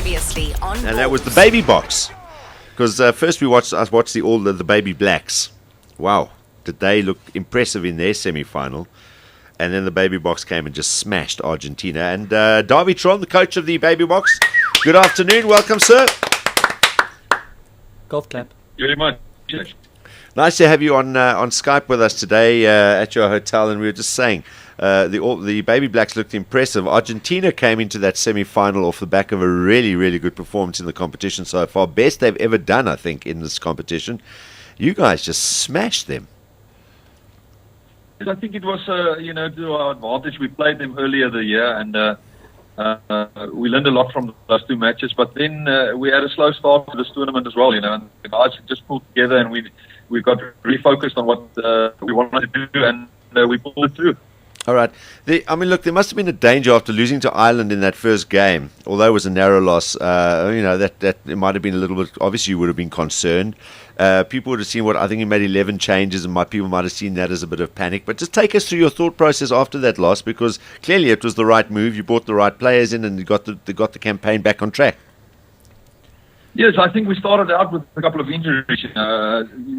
Previously on And that was the Baby Boks. Because first I watched the Baby Blacks. Wow, did they look impressive in their semi-final. And then the Baby Boks came and just smashed Argentina. And Dawie Theron, the coach of the Baby Boks, good afternoon, welcome sir. Golf clap. Very much. Nice to have you on Skype with us today at your hotel. And we were just saying, the Baby Blacks looked impressive. Argentina came into that semi-final off the back of a really, really good performance in the competition so far. Best they've ever done, I think, in this competition. You guys just smashed them. I think it was, to our advantage. We played them earlier the year, and we learned a lot from those two matches. But then we had a slow start to this tournament as well, and the guys just pulled together, and we got really focused on what we wanted to do, and we pulled it through. All right. Look, there must have been a danger after losing to Ireland in that first game, although it was a narrow loss. That it might have been a little bit. Obviously, you would have been concerned. People would have seen I think he made 11 changes, and people might have seen that as a bit of panic. But just take us through your thought process after that loss, because clearly it was the right move. You brought the right players in, and you got the campaign back on track. Yes, I think we started out with a couple of injuries.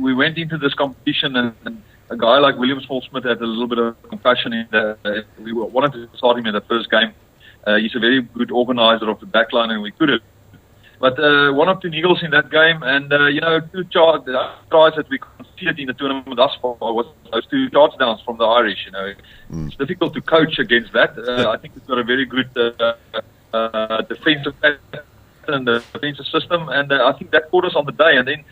We went into this competition, and a guy like William Smith had a little bit of concussion. We wanted to start him in the first game. He's a very good organizer of the backline, and we couldn't. But one or two niggles in that game, and two tries that we conceded in the tournament thus far was those two touchdowns from the Irish. It's difficult to coach against that. I think we've got a very good defensive pattern and the defensive system, and I think that caught us on the day. And then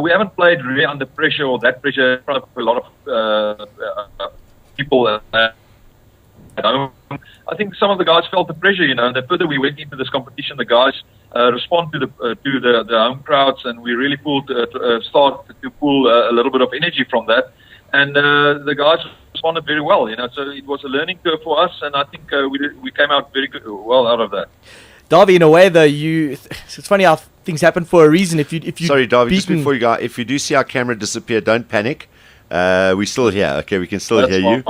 we haven't played really under pressure or that pressure in front of a lot of people at home. I think some of the guys felt the pressure, and the further we went into this competition, the guys respond to the home crowds, and we really started to pull a little bit of energy from that, and the guys responded very well. So it was a learning curve for us, and I think we came out very good, well out of that. Dawie, in a way, though, it's funny how things happen for a reason. If you sorry, Dawie, just before you go, if you do see our camera disappear, don't panic. We're still here. Okay, we can still hear you.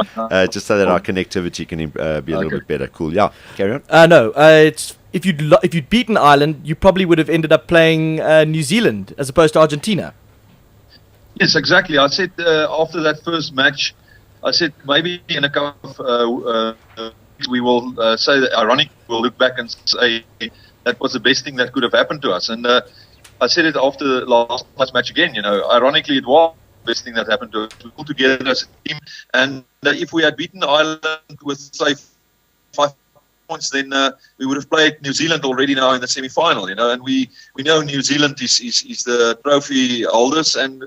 Just so that our connectivity can be a little bit better. Cool. Yeah, carry on. No, it's if you'd beaten Ireland, you probably would have ended up playing New Zealand as opposed to Argentina. Yes, exactly. I said after that first match, I said maybe in a couple of we will say that ironically we'll look back and say that was the best thing that could have happened to us. And I said it after the last match again. Ironically it was the best thing that happened to us. We pulled together as a team, and if we had beaten Ireland with say 5 points, then we would have played New Zealand already now in the semi-final. And we know New Zealand is the trophy holders, and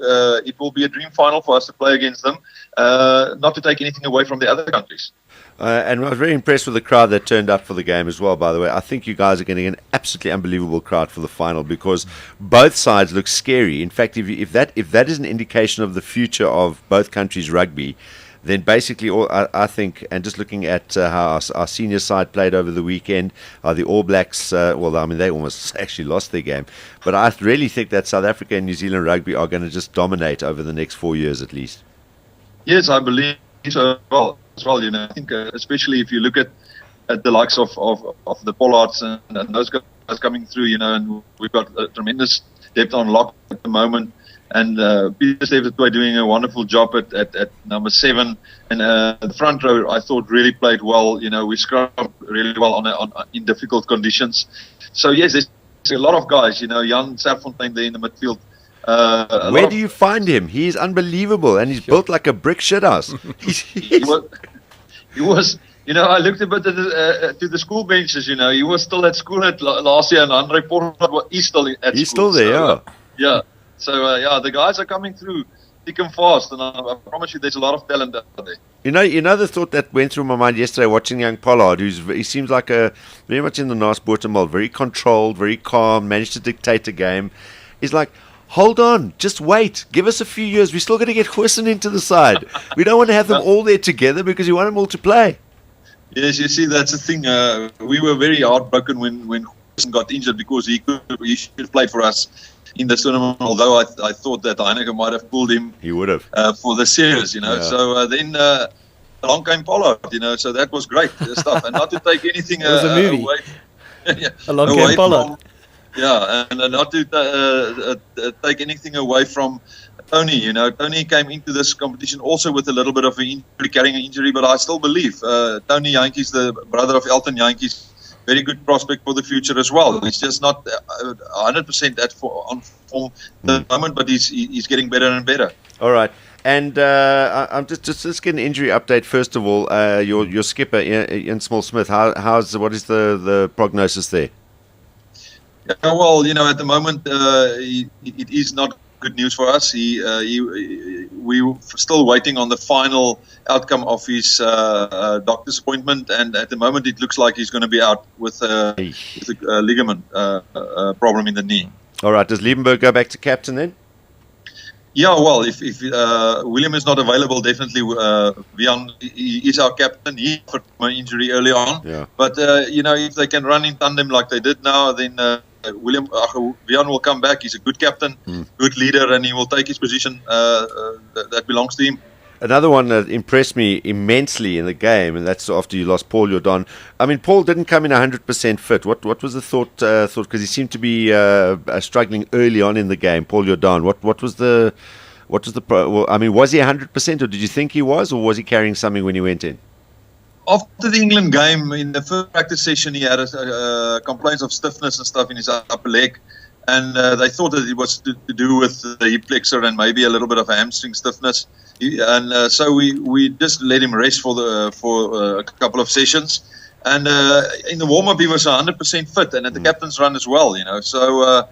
it will be a dream final for us to play against them. Not to take anything away from the other countries. And I was very impressed with the crowd that turned up for the game as well, by the way. I think you guys are getting an absolutely unbelievable crowd for the final, because both sides look scary. In fact, if that is an indication of the future of both countries' rugby, then basically I think, and just looking at how our senior side played over the weekend, the All Blacks, they almost actually lost their game. But I really think that South Africa and New Zealand rugby are going to just dominate over the next 4 years at least. Yes, I believe so as well. I think especially if you look at the likes of the Pollards and those guys coming through, and we've got a tremendous depth on lock at the moment. And Peter Stevens doing a wonderful job at number 7, and the front row I thought really played well. We scrubbed really well in difficult conditions. So yes, there's a lot of guys. Jan Serfontein there in the midfield. Where do you find him? He's unbelievable, and he's built like a brick shithouse. He was. I looked a bit to the school benches. He was still at school last year, and Andre Porter is still at school. He's still there, yeah. So the guys are coming through thick and fast, and I promise you, there's a lot of talent out there. The thought that went through my mind yesterday watching young Pollard, he seems like very much in the Naas Botha mold, very controlled, very calm, managed to dictate the game. He's like, hold on, just wait, give us a few years. We're still going to get Hussen into the side. We don't want to have them all there together because we want them all to play. Yes, you see, that's the thing. We were very heartbroken when Hussen got injured, because he should have played for us in the tournament, although I thought that Heineken might have pulled him. He would have for the series, Yeah. So then along came Pollard, So that was great stuff. And not to take anything away. Yeah, along came Pollard. Yeah, and not to take anything away from Tony. Tony came into this competition also with a little bit of an injury, carrying an injury, but I still believe Tony Jantjies, the brother of Elton Jantjies, very good prospect for the future as well. He's just not 100% on form at the moment, but he's getting better and better. All right. And I'm just get an injury update first of all. Your skipper Ian Small-Smith. What is the prognosis there? Yeah, well, at the moment it is not good news for us. We're still waiting on the final outcome of his doctor's appointment, and at the moment it looks like he's going to be out with a ligament problem in the knee. All right. Does Liebenberg go back to captain then? Yeah, well, if William is not available, definitely Vian is our captain. He suffered from an injury early on. Yeah. But, if they can run in tandem like they did now, then Vian will come back. He's a good captain, good leader, and he will take his position that belongs to him. Another one that impressed me immensely in the game, and that's after you lost Paul Jordan. I mean, Paul didn't come in 100% fit. What was the thought? Because he seemed to be struggling early on in the game, Paul Jordan. What was the was he 100%, or did you think he was, or was he carrying something when he went in? After the England game, in the first practice session, he had complaints of stiffness and stuff in his upper leg. And they thought that it was to do with the hip flexor and maybe a little bit of a hamstring stiffness. So we just let him rest for a couple of sessions. And in the warm-up, he was 100% fit, and at the captain's run as well. So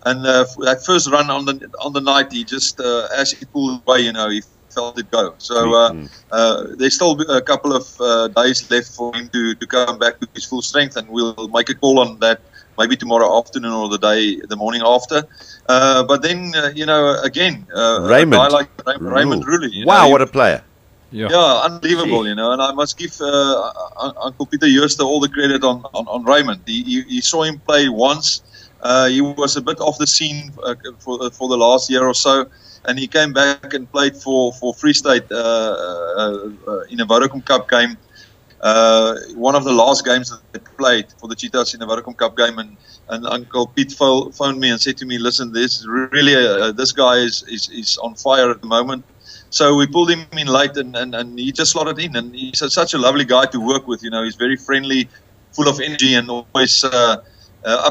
that first run on the night, he just as he pulled away, he felt it go. So there's still a couple of days left for him to come back to his full strength, and we'll make a call on that. Maybe tomorrow afternoon or the morning after. But then, again, Raymond. a guy like Raymond Rooley. Wow, what a player. Yeah, unbelievable, and I must give Uncle Peter Jooste all the credit on Raymond. He saw him play once. He was a bit off the scene for the last year or so, and he came back and played for Free State in a Vodacom Cup game. One of the last games that they played for the Cheetahs in the Vodacom Cup game, and Uncle Pete phoned me and said to me, "Listen, this guy is on fire at the moment." So we pulled him in late, and he just slotted in, and he's such a lovely guy to work with. He's very friendly, full of energy, and always up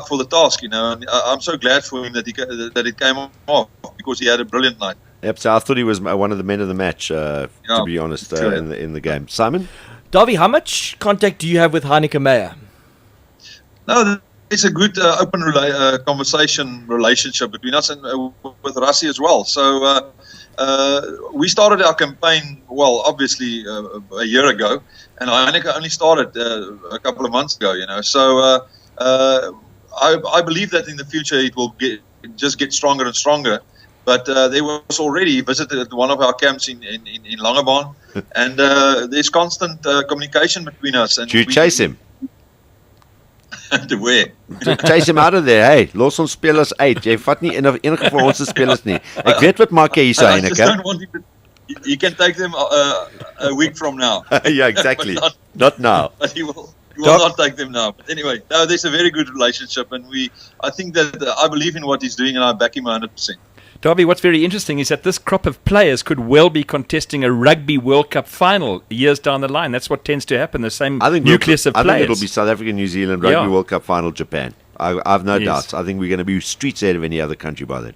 for the task. And I'm so glad for him that it came off, because he had a brilliant night. Yep. So I thought he was one of the men of the match, to be honest, in the game. Simon? Dawie, how much contact do you have with Heineke Meyer? No, it's a good open relationship between us and with Rassie as well. So we started our campaign, obviously a year ago, and Heineke only started a couple of months ago. So I believe that in the future it will get stronger and stronger. But they was already visited one of our camps in Langebaan, and there's constant communication between us. And do you chase him? To where? Chase him out of there. Hey, los ons spelers uit. Jy vat nie enige van ons spelers nie. Ek weet wat maak jy hier so, Heineke. He can take them a week from now. Yeah, exactly. Not now. But he will not take them now. But anyway, no, there's a very good relationship, and I think that I believe in what he's doing, and I back him 100%. Dawie, what's very interesting is that this crop of players could well be contesting a Rugby World Cup final years down the line. That's what tends to happen, the same nucleus of players. I think it'll be South Africa, New Zealand, Rugby World Cup final, Japan. I've no doubts. I think we're going to be streets ahead of any other country by then.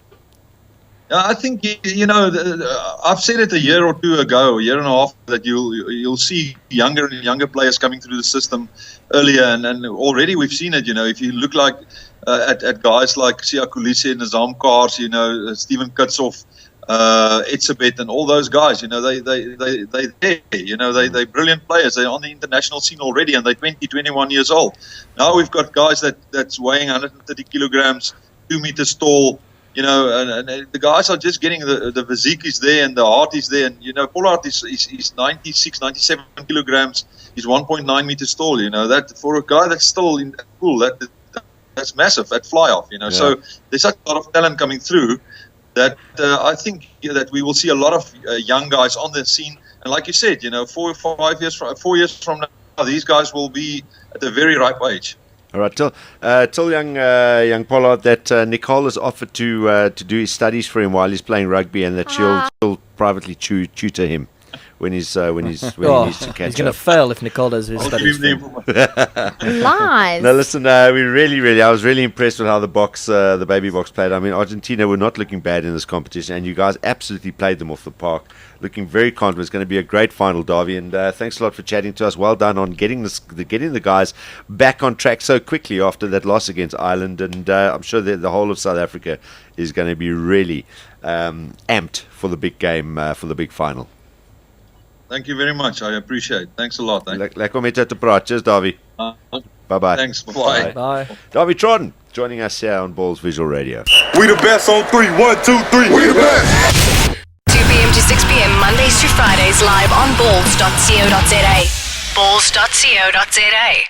I think, I've said it a year or two ago, a year and a half, that you'll see younger and younger players coming through the system earlier, and already we've seen it. If you look like at guys like Siya Kolisi and Nizam Kars, Stephen Kitshoff, Etzebeth, and all those guys, they're brilliant players. They're on the international scene already, and they're 20, 21 years old. Now we've got guys that's weighing 130 kilograms, 2 meters tall. And the guys are just getting the physique is there, and the heart is there. And Pollard is 96, 97 kilograms. He's 1.9 meters tall. That for a guy that's still in pool, that's massive at fly off. So there's such a lot of talent coming through that I think that we will see a lot of young guys on the scene. And like you said, 4 years from now, these guys will be at a very ripe age. All right, tell young Pollard that Nicole has offered to do his studies for him while he's playing rugby, and that she'll privately tutor him when he needs to catch he's going to up. fail if Nicole does his I'll studies. give him the Lies. No, listen, I was really impressed with how the Baby Boks played. I mean, Argentina were not looking bad in this competition, and you guys absolutely played them off the park. Looking very confident. It's going to be a great final, Dawie, and thanks a lot for chatting to us. Well done on getting the guys back on track so quickly after that loss against Ireland, and I'm sure that the whole of South Africa is going to be really amped for the big game, for the big final. Thank you very much. I appreciate it. Thanks a lot. Lekker om met jou te praat. Cheers, Dawie. Bye-bye. Thanks. Bye. Bye. Dawie Theron joining us here on Ballz Visual Radio. We the best on 3. 1, 2, 3. We the best. 2 p.m. to 6 p.m. Mondays to Fridays live on balls.co.za. Balls.co.za.